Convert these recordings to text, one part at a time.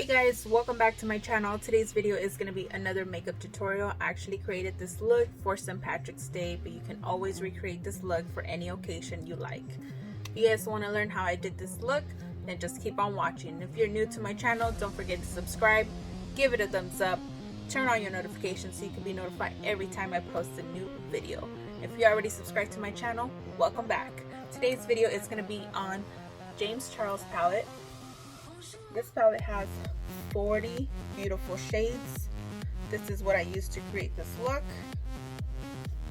Hey guys, welcome back to my channel. Today's video is going to be another makeup tutorial. I actually created this look for St. Patrick's Day, but you can always recreate this look for any occasion you like. If you guys want to learn how I did this look, then just keep on watching. If you're new to my channel, don't forget to subscribe, give it a thumbs up, turn on your notifications so you can be notified every time I post a new video. If you already subscribed to my channel, welcome back. Today's video is going to be on James Charles palette. This palette has 40 beautiful shades. This is what I used to create this look.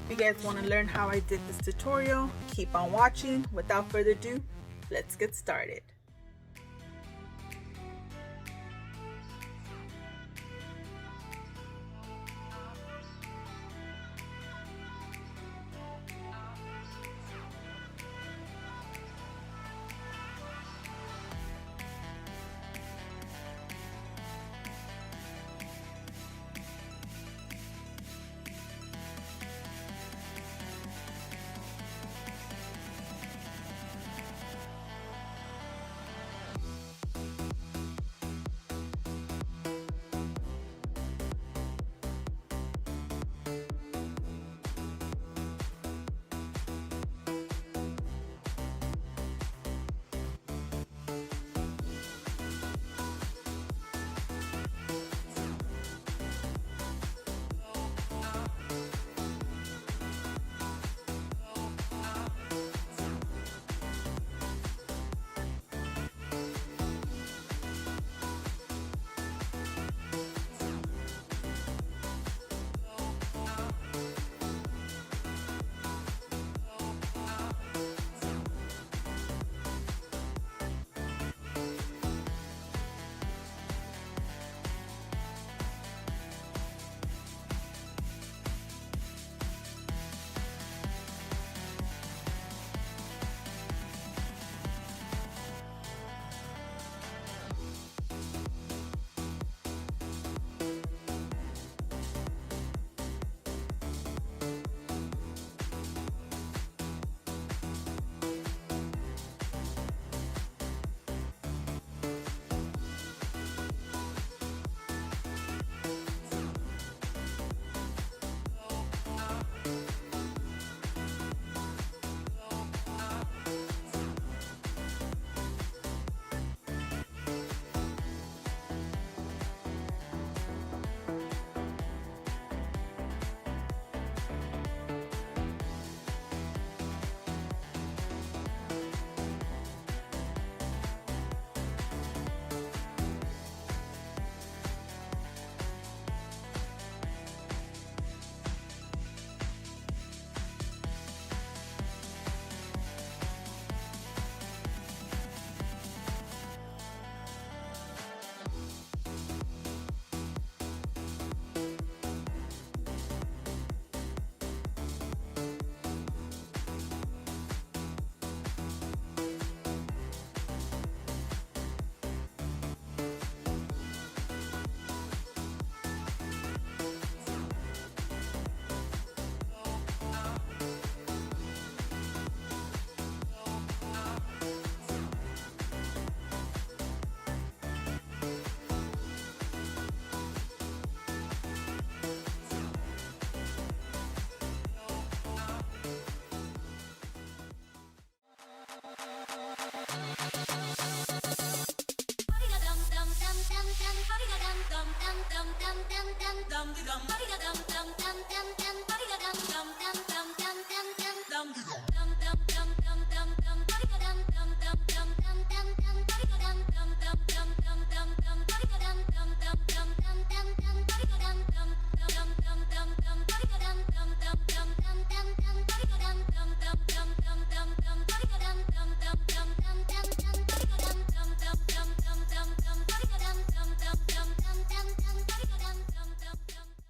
If you guys want to learn how I did this tutorial, keep on watching. Without further ado, let's get started.